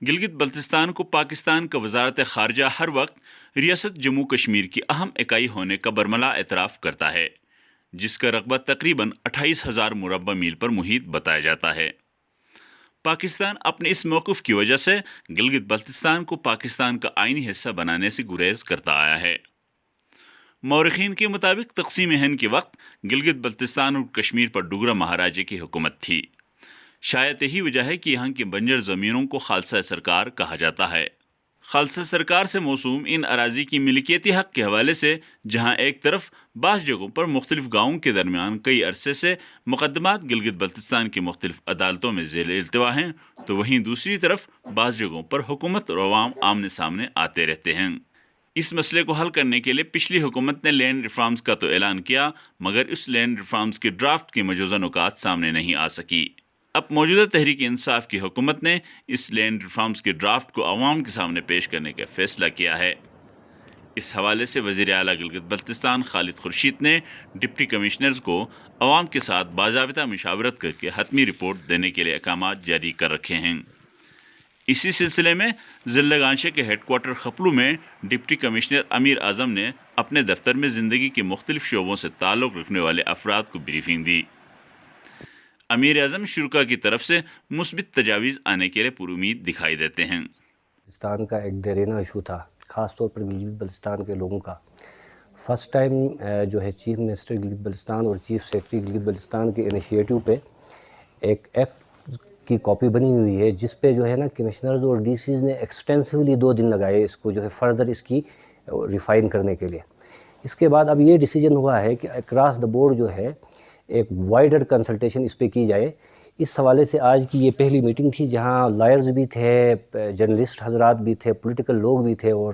گلگت بلتستان کو پاکستان کا وزارت خارجہ ہر وقت ریاست جموں کشمیر کی اہم اکائی ہونے کا برملا اعتراف کرتا ہے، جس کا رقبہ تقریباً 28,000 مربع میل پر محیط بتایا جاتا ہے۔ پاکستان اپنے اس موقف کی وجہ سے گلگت بلتستان کو پاکستان کا آئینی حصہ بنانے سے گریز کرتا آیا ہے۔ مورخین کے مطابق تقسیم ہند کے وقت گلگت بلتستان اور کشمیر پر ڈوگرا مہاراجے کی حکومت تھی۔ شاید یہی وجہ ہے کہ یہاں کی بنجر زمینوں کو خالصہ سرکار کہا جاتا ہے۔ خالصہ سرکار سے موسوم ان اراضی کی ملکیتی حق کے حوالے سے جہاں ایک طرف بعض جگہوں پر مختلف گاؤں کے درمیان کئی عرصے سے مقدمات گلگت بلتستان کی مختلف عدالتوں میں زیر التوا ہیں، تو وہیں دوسری طرف بعض جگہوں پر حکومت اور عوام آمنے سامنے آتے رہتے ہیں۔ اس مسئلے کو حل کرنے کے لیے پچھلی حکومت نے لینڈ ریفارمز کا تو اعلان کیا، مگر اس لینڈ ریفارمز کے ڈرافٹ کی مجوزہ نکات سامنے نہیں آ سکی۔ اب موجودہ تحریک انصاف کی حکومت نے اس لینڈ ریفارمز کے ڈرافٹ کو عوام کے سامنے پیش کرنے کا فیصلہ کیا ہے۔ اس حوالے سے وزیر اعلیٰ گلگت بلتستان خالد خورشید نے ڈپٹی کمشنرز کو عوام کے ساتھ باضابطہ مشاورت کر کے حتمی رپورٹ دینے کے لیے احکامات جاری کر رکھے ہیں۔ اسی سلسلے میں ضلع گانشے کے ہیڈ کوارٹر خپلو میں ڈپٹی کمشنر امیر اعظم نے اپنے دفتر میں زندگی کے مختلف شعبوں سے تعلق رکھنے والے افراد کو بریفنگ دی۔ امیر اعظم شرکا کی طرف سے مثبت تجاویز آنے کے لیے پر امید دکھائی دیتے ہیں۔ بلتستان کا ایک دیرینہ ایشو تھا، خاص طور پر گلگت بلتستان کے لوگوں کا۔ فرسٹ ٹائم جو ہے چیف منسٹر گلگت بلتستان اور چیف سیکرٹری گلگت بلتستان کے انیشیٹو پہ ایک ایکٹ کی کاپی بنی ہوئی ہے، جس پہ جو ہے نا کمشنرز اور ڈی سیز نے ایکسٹینسولی 2 دن لگائے اس کو جو ہے فردر اس کی ریفائن کرنے کے لیے۔ اس کے بعد اب یہ ڈیسیجن ہوا ہے کہ اکراس دا بورڈ جو ہے ایک وائڈر کنسلٹیشن اس پہ کی جائے۔ اس حوالے سے آج کی یہ پہلی میٹنگ تھی جہاں لائرز بھی تھے، جرنلسٹ حضرات بھی تھے، پولیٹیکل لوگ بھی تھے، اور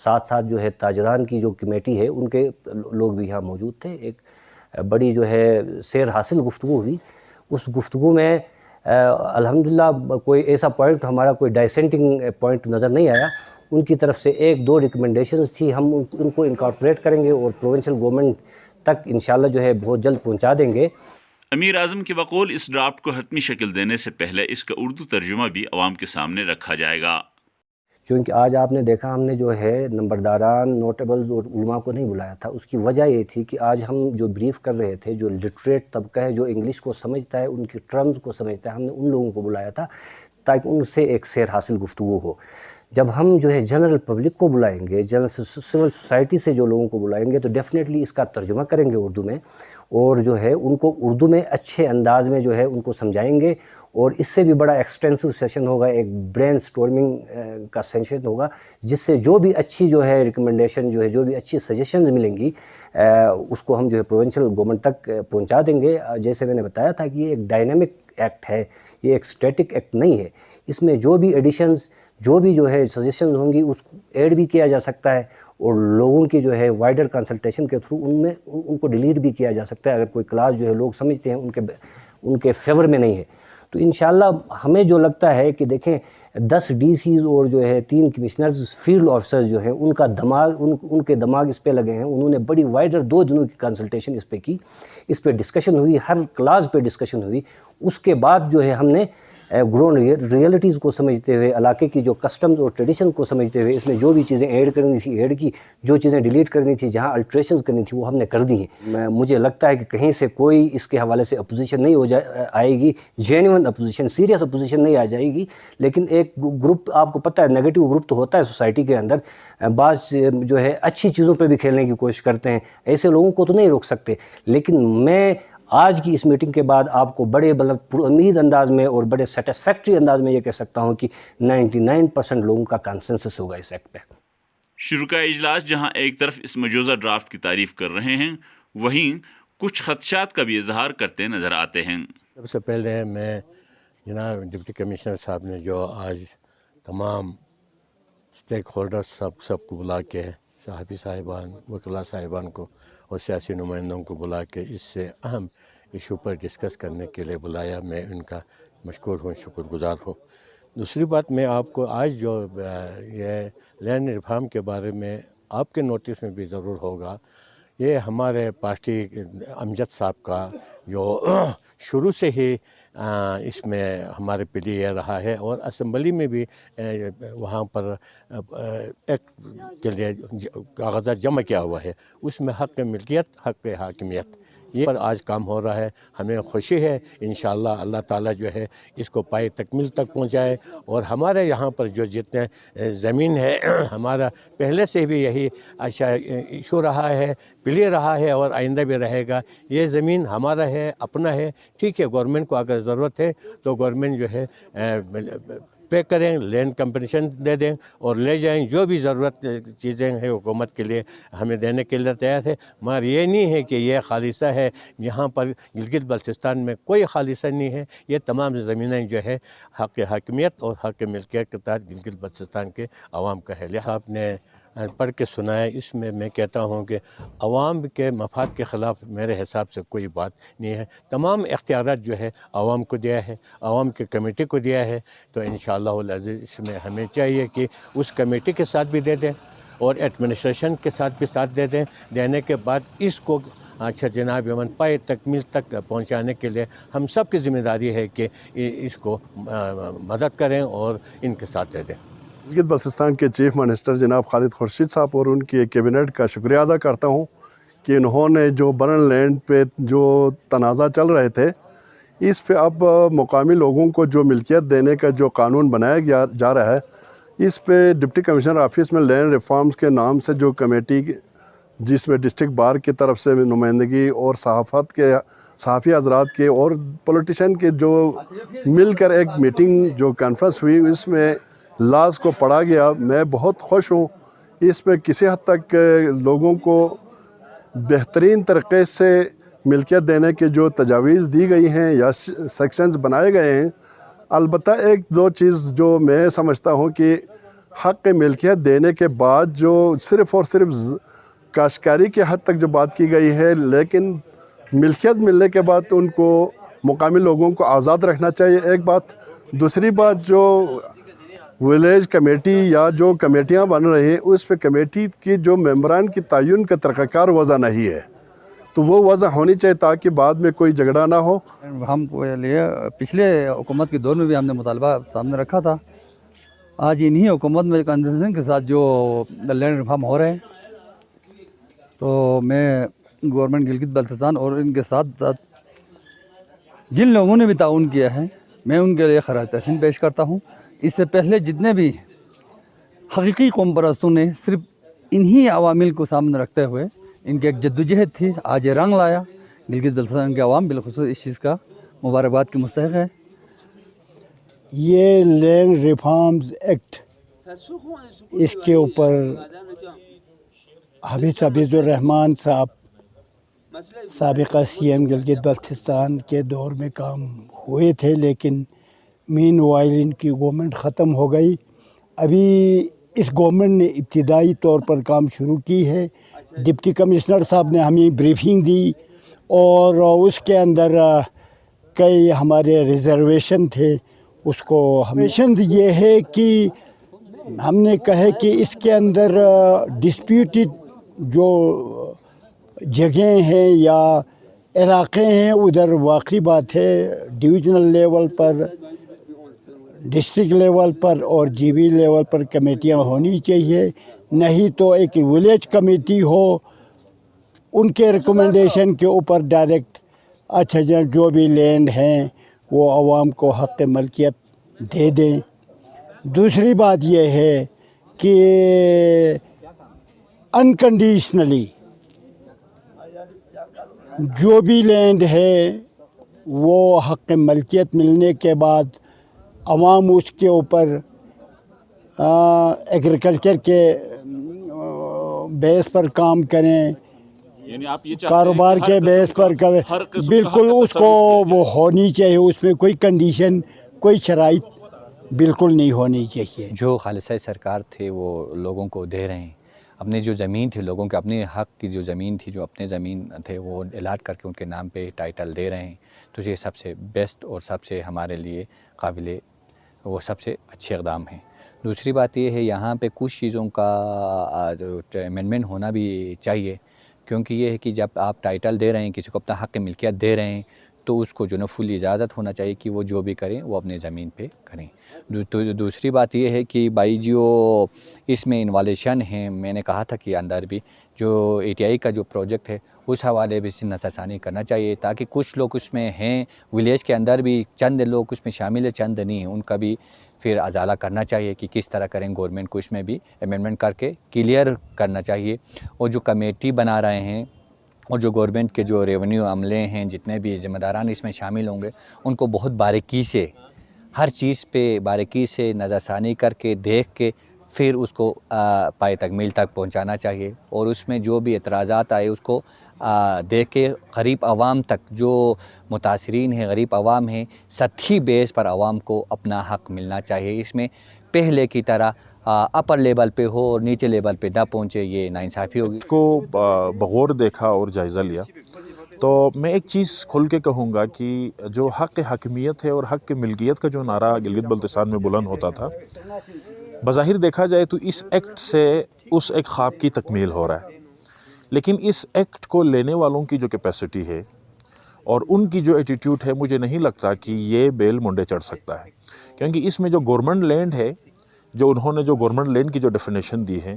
ساتھ ساتھ جو ہے تاجران کی جو کمیٹی ہے ان کے لوگ بھی یہاں موجود تھے۔ ایک بڑی جو ہے سیر حاصل گفتگو ہوئی۔ اس گفتگو میں الحمدللہ کوئی ایسا پوائنٹ ہمارا کوئی ڈائسینٹنگ پوائنٹ نظر نہیں آیا۔ ان کی طرف سے 1-2 ریکمنڈیشنز تھی، ہم ان کو انکارپوریٹ کریں گے اور پروونشل گورنمنٹ تک انشاءاللہ جو ہے بہت جلد پہنچا دیں گے۔ امیر اعظم کے بقول اس ڈرافٹ کو حتمی شکل دینے سے پہلے اس کا اردو ترجمہ بھی عوام کے سامنے رکھا جائے گا۔ چونکہ آج آپ نے دیکھا ہم نے جو ہے نمبرداران، نوٹیبلز اور علماء کو نہیں بلایا تھا، اس کی وجہ یہ تھی کہ آج ہم جو بریف کر رہے تھے، جو لٹریٹ طبقہ ہے، جو انگلش کو سمجھتا ہے، ان کی ٹرمز کو سمجھتا ہے، ہم نے ان لوگوں کو بلایا تھا تاکہ ان سے ایک سیر حاصل گفتگو ہو۔ جب ہم جو ہے جنرل پبلک کو بلائیں گے، جنرل سول سوسائٹی سے جو لوگوں کو بلائیں گے، تو ڈیفینیٹلی اس کا ترجمہ کریں گے اردو میں، اور جو ہے ان کو اردو میں اچھے انداز میں جو ہے ان کو سمجھائیں گے، اور اس سے بھی بڑا ایکسٹینسو سیشن ہوگا، ایک برین سٹورمنگ کا سیشن ہوگا، جس سے جو بھی اچھی جو ہے ریکمنڈیشن جو ہے، جو بھی اچھی سجیشنز ملیں گی، اس کو ہم جو ہے پروونشل گورنمنٹ تک پہنچا دیں گے۔ جیسے میں نے بتایا تھا کہ یہ ایک ڈائنامک ایکٹ ہے، یہ ایک اسٹیٹک ایکٹ نہیں ہے۔ اس میں جو بھی ایڈیشنز، جو بھی جو ہے سجیشنز ہوں گی، اس کو ایڈ بھی کیا جا سکتا ہے، اور لوگوں کی جو ہے وائڈر کنسلٹیشن کے تھرو ان کو ڈیلیٹ بھی کیا جا سکتا ہے اگر کوئی کلاس جو ہے لوگ سمجھتے ہیں ان کے فیور میں نہیں ہے۔ تو انشاءاللہ ہمیں جو لگتا ہے کہ دیکھیں 10 ڈی سیز اور جو ہے 3 کمشنرز فیلڈ آفیسرز جو ہیں، ان کا دماغ ان کے دماغ اس پہ لگے ہیں۔ انہوں نے بڑی وائڈر 2 دنوں کی کنسلٹیشن اس پہ کی، اس پہ ڈسکشن ہوئی، ہر کلاس پہ ڈسکشن ہوئی۔ اس کے بعد جو ہے ہم نے گراؤنڈ ریئلٹیز کو سمجھتے ہوئے، علاقے کی جو کسٹمز اور ٹریڈیشن کو سمجھتے ہوئے، اس میں جو بھی چیزیں ایڈ کرنی تھی ایڈ کی، جو چیزیں ڈیلیٹ کرنی تھی، جہاں الٹریشنز کرنی تھی وہ ہم نے کر دی ہیں۔ مجھے لگتا ہے کہ کہیں سے کوئی اس کے حوالے سے اپوزیشن نہیں آئے گی، جینیون اپوزیشن، سیریس اپوزیشن نہیں آ جائے گی، لیکن ایک گروپ، آپ کو پتہ ہے نیگیٹو گروپ تو ہوتا ہے سوسائٹی کے اندر، بعض جو ہے اچھی چیزوں پہ بھی کھیلنے کی کوشش کرتے ہیں، ایسے لوگوں کو تو نہیں روک سکتے۔ لیکن میں آج کی اس میٹنگ کے بعد آپ کو بڑے پر امید انداز میں اور بڑے سیٹسفیکٹری انداز میں یہ کہہ سکتا ہوں کہ 99% لوگوں کا کنسنسس ہوگا اس ایکٹ پہ۔ شرکا اجلاس جہاں ایک طرف اس مجوزہ ڈرافٹ کی تعریف کر رہے ہیں، وہیں کچھ خدشات کا بھی اظہار کرتے نظر آتے ہیں۔ سب سے پہلے میں جناب ڈپٹی کمشنر صاحب نے جو آج تمام اسٹیک ہولڈرز سب کو بلا کے، صحافی صاحبان، وکلاء صاحبان کو اور سیاسی نمائندوں کو بلا کے اس سے اہم ایشو پر ڈسکس کرنے کے لیے بلایا، میں ان کا مشکور ہوں، شکر گزار ہوں۔ دوسری بات، میں آپ کو آج جو یہ لینڈ ریفارم کے بارے میں آپ کے نوٹس میں بھی ضرور ہوگا، یہ ہمارے پارٹی امجد صاحب کا جو شروع سے ہی اس میں ہمارے پلی یہ رہا ہے، اور اسمبلی میں بھی وہاں پر ایک کے لیے کاغذات جمع کیا ہوا ہے، اس میں حق ملکیت، حق حاکمیت، یہ پر آج کام ہو رہا ہے۔ ہمیں خوشی ہے، انشاءاللہ اللہ تعالیٰ جو ہے اس کو پائے تکمیل تک پہنچائے، اور ہمارے یہاں پر جو جتنے زمین ہے ہمارا پہلے سے بھی یہی اچھا ایشو رہا ہے، پلی رہا ہے، اور آئندہ بھی رہے گا۔ یہ زمین ہمارا ہے، اپنا ہے، ٹھیک ہے۔ گورنمنٹ کو اگر ضرورت ہے تو گورنمنٹ جو ہے پے کریں، لینڈ کمپنسیشن دے دیں اور لے جائیں، جو بھی ضرورت چیزیں ہیں حکومت کے لیے ہمیں دینے کے لیے تیار ہے، مگر یہ نہیں ہے کہ یہ خالصہ ہے۔ یہاں پر گلگت بلتستان میں کوئی خالصہ نہیں ہے، یہ تمام زمینیں جو ہے حق حاکمیت اور حق ملکیت کے تحت گلگت بلتستان کے عوام کا ہے۔ لہٰذا آپ نے پڑھ کے سنا ہے، اس میں کہتا ہوں کہ عوام کے مفاد کے خلاف میرے حساب سے کوئی بات نہیں ہے۔ تمام اختیارات جو ہے عوام کو دیا ہے، عوام کی کمیٹی کو دیا ہے، تو انشاءاللہ العزیز اس میں ہمیں چاہیے کہ اس کمیٹی کے ساتھ بھی دے دیں اور ایڈمنسٹریشن کے ساتھ بھی ساتھ دے دیں۔ دینے کے بعد اس کو اچھا جناب یمن پائے تکمیل تک پہنچانے کے لیے ہم سب کی ذمہ داری ہے کہ اس کو مدد کریں اور ان کے ساتھ دے دیں۔ گلگت بلتستان کے چیف منسٹر جناب خالد خورشید صاحب اور ان کی کیبنٹ کا شکریہ ادا کرتا ہوں کہ انہوں نے جو برن لینڈ پہ جو تنازع چل رہے تھے، اس پہ اب مقامی لوگوں کو جو ملکیت دینے کا جو قانون بنایا جا رہا ہے، اس پہ ڈپٹی کمشنر آفس میں لینڈ ریفارمز کے نام سے جو کمیٹی، جس میں ڈسٹرکٹ بار کی طرف سے نمائندگی اور صحافی حضرات کے اور پولیٹیشین کے جو مل کر ایک میٹنگ جو کانفرنس ہوئی، اس میں لاز کو پڑھا گیا۔ میں بہت خوش ہوں، اس میں کسی حد تک لوگوں کو بہترین طریقے سے ملکیت دینے کے جو تجاویز دی گئی ہیں یا سیکشنز بنائے گئے ہیں۔ البتہ ایک دو چیز جو میں سمجھتا ہوں کہ حق ملکیت دینے کے بعد جو صرف اور صرف کاشتکاری کے حد تک جو بات کی گئی ہے، لیکن ملکیت ملنے کے بعد ان کو مقامی لوگوں کو آزاد رکھنا چاہیے، ایک بات۔ دوسری بات، جو ولیج کمیٹی یا جو کمیٹیاں بن رہی ہیں، اس پہ کمیٹی کی جو ممبران کی تعین کا طریقہ کار وضع نہیں ہے، تو وہ وضع ہونی چاہیے تاکہ بعد میں کوئی جھگڑا نہ ہو۔ ہم کو لیے پچھلے حکومت کے دور میں بھی ہم نے مطالبہ سامنے رکھا تھا۔ آج انہی حکومت میں کنسنٹریشن کے ساتھ جو لینڈ ریفارم ہو رہے ہیں، تو میں گورنمنٹ گلگت بلتستان اور ان کے ساتھ ساتھ جن لوگوں نے بھی تعاون کیا ہے، میں ان کے لیے خراج تحسین پیش کرتا ہوں۔ اس سے پہلے جتنے بھی حقیقی قوم پرستوں نے صرف انہی عوامل کو سامنے رکھتے ہوئے ان کی ایک جدوجہد تھی، آج یہ رنگ لایا۔ گلگت بلتستان کے عوام بالخصوص اس چیز کا مبارکباد کی مستحق ہے۔ یہ لینڈ ریفارمز ایکٹ، اس کے اوپر حافظ عبید الرحمن صاحب سابقہ سی ایم گلگت بلتستان کے دور میں کام ہوئے تھے، لیکن مین وائل ان کی گورنمنٹ ختم ہو گئی۔ ابھی اس گورنمنٹ نے ابتدائی طور پر کام شروع کی ہے۔ ڈپٹی کمشنر صاحب نے ہمیں بریفنگ دی، اور اس کے اندر کئی ہمارے ریزرویشن تھے، اس کو ہمیشن یہ ہے کہ ہم نے کہے کہ اس کے اندر ڈسپیوٹڈ جو جگہیں ہیں یا علاقے ہیں، ادھر واقعی بات ہے ڈویژنل لیول پر، ڈسٹرکٹ لیول پر اور جی بی لیول پر کمیٹیاں ہونی چاہیے، نہیں تو ایک ولیج کمیٹی ہو، ان کے ریکمنڈیشن کے اوپر ڈائریکٹ اچھا جو بھی لینڈ ہیں وہ عوام کو حق ملکیت دے دیں۔ دوسری بات یہ ہے کہ انکنڈیشنلی جو بھی لینڈ ہے وہ حق ملکیت ملنے کے بعد عوام اس کے اوپر ایگریکلچر کے بیس پر کام کریں، یعنی آپ یہ کاروبار کے بیس پر کریں، بالکل اس کو وہ ہونی چاہیے، اس میں کوئی کنڈیشن، کوئی شرائط بالکل نہیں ہونی چاہیے۔ جو خالصہ سرکار تھے وہ لوگوں کو دے رہے ہیں، اپنے جو زمین تھی لوگوں کے اپنے حق کی جو زمین تھی، جو اپنے زمین تھے وہ الاٹ کر کے ان کے نام پہ ٹائٹل دے رہے ہیں، تو یہ سب سے بیسٹ اور سب سے ہمارے لیے قابل وہ سب سے اچھے اقدام ہیں۔ دوسری بات یہ ہے یہاں پہ کچھ چیزوں کا امینڈمنٹ ہونا بھی چاہیے، کیونکہ یہ ہے کہ جب آپ ٹائٹل دے رہے ہیں، کسی کو اپنا حق ملکیت دے رہے ہیں، تو اس کو جو نا فل اجازت ہونا چاہیے کہ وہ جو بھی کریں وہ اپنے زمین پہ کریں۔ تو دوسری بات یہ ہے کہ بھائی جو اس میں انوالویشن ہیں، میں نے کہا تھا کہ اندر بھی جو ATI کا جو پروجیکٹ ہے اس حوالے بھی سے نظر ثانی کرنا چاہیے، تاکہ کچھ لوگ اس میں ہیں ولیج کے اندر بھی، چند لوگ اس میں شامل ہیں، چند نہیں ہیں، ان کا بھی پھر ازالہ کرنا چاہیے کہ کس طرح کریں۔ گورنمنٹ کو اس میں بھی امینڈمنٹ کر کے کلیئر کرنا چاہیے، اور جو کمیٹی بنا رہے ہیں اور جو گورنمنٹ کے جو ریونیو عملے ہیں، جتنے بھی ذمہ داران اس میں شامل ہوں گے، ان کو بہت باریکی سے ہر چیز پہ باریکی سے نظر ثانی کر کے دیکھ کے پھر اس کو پائے تکمیل تک پہنچانا چاہیے، اور اس میں جو بھی اعتراضات آئے اس کو دیکھ کے غریب عوام تک، جو متاثرین ہیں غریب عوام ہیں، سطحی بیس پر عوام کو اپنا حق ملنا چاہیے۔ اس میں پہلے کی طرح اپر لیول پہ ہو اور نیچے لیول پہ نہ پہنچے، یہ ناانصافی ہوگی۔ کو بغور دیکھا اور جائزہ لیا تو میں ایک چیز کھل کے کہوں گا کہ جو حق حاکمیت ہے اور حق ملکیت کا جو نعرہ گلگت بلتستان میں بلند ہوتا تھا، بظاہر دیکھا جائے تو اس ایکٹ سے اس ایک خواب کی تکمیل ہو رہا ہے، لیکن اس ایکٹ کو لینے والوں کی جو کیپیسٹی ہے اور ان کی جو ایٹیٹیوڈ ہے، مجھے نہیں لگتا کہ یہ بیل منڈے چڑھ سکتا ہے، کیونکہ اس میں جو گورنمنٹ لینڈ ہے، جو انہوں نے جو گورنمنٹ لینڈ کی جو ڈیفینیشن دی ہے،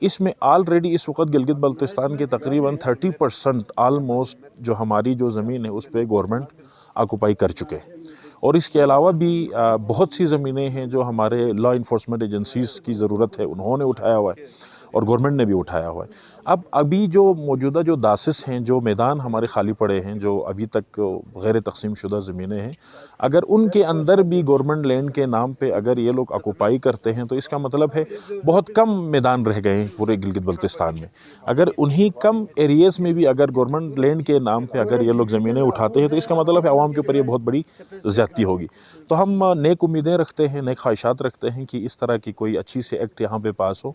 اس میں آلریڈی اس وقت گلگت بلتستان کے تقریباً 30% آلموسٹ جو ہماری جو زمین ہے اس پہ گورنمنٹ آکوپائی کر چکے ہیں، اور اس کے علاوہ بھی بہت سی زمینیں ہیں جو ہمارے لا انفورسمنٹ ایجنسیز کی ضرورت ہے، انہوں نے اٹھایا ہوا ہے اور گورنمنٹ نے بھی اٹھایا ہوا ہے۔ ابھی جو موجودہ جو داسس ہیں، جو میدان ہمارے خالی پڑے ہیں، جو ابھی تک غیر تقسیم شدہ زمینیں ہیں، اگر ان کے اندر بھی گورنمنٹ لینڈ کے نام پہ اگر یہ لوگ آکوپائی کرتے ہیں تو اس کا مطلب ہے بہت کم میدان رہ گئے ہیں پورے گلگت بلتستان میں۔ اگر انہی کم ایریز میں بھی اگر گورنمنٹ لینڈ کے نام پہ اگر یہ لوگ زمینیں اٹھاتے ہیں تو اس کا مطلب ہے عوام کے اوپر یہ بہت بڑی زیادتی ہوگی۔ تو ہم نیک امیدیں رکھتے ہیں، نیک خواہشات رکھتے ہیں کہ اس طرح کی کوئی اچھی سی ایکٹ یہاں پہ پاس ہو،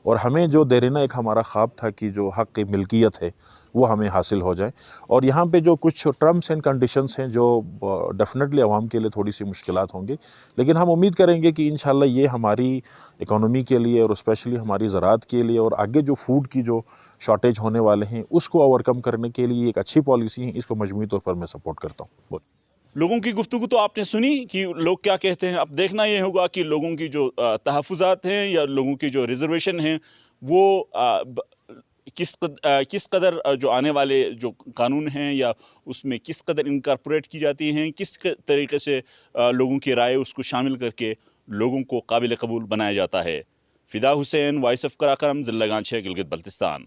اور ہمیں جو دیرینہ ایک ہمارا خواب تھا کہ جو حق ملکیت ہے وہ ہمیں حاصل ہو جائے۔ اور یہاں پہ جو کچھ ٹرمز اینڈ کنڈیشنز ہیں جو ڈیفینیٹلی عوام کے لیے تھوڑی سی مشکلات ہوں گی، لیکن ہم امید کریں گے کہ انشاءاللہ یہ ہماری اکانومی کے لیے اور اسپیشلی ہماری زراعت کے لیے اور آگے جو فوڈ کی جو شارٹیج ہونے والے ہیں اس کو اوورکم کرنے کے لیے ایک اچھی پالیسی ہے، اس کو مجموعی طور پر میں سپورٹ کرتا ہوں۔ لوگوں کی گفتگو تو آپ نے سنی کہ لوگ کیا کہتے ہیں۔ اب دیکھنا یہ ہوگا کہ لوگوں کی جو تحفظات ہیں یا لوگوں کی جو ریزرویشن ہیں وہ کس قدر جو آنے والے جو قانون ہیں یا اس میں کس قدر انکارپوریٹ کی جاتی ہیں، کس طریقے سے لوگوں کی رائے اس کو شامل کر کے لوگوں کو قابل قبول بنایا جاتا ہے۔ فدا حسین، وائس آف قراقرم، ضلع گانچھ، گلگت بلتستان۔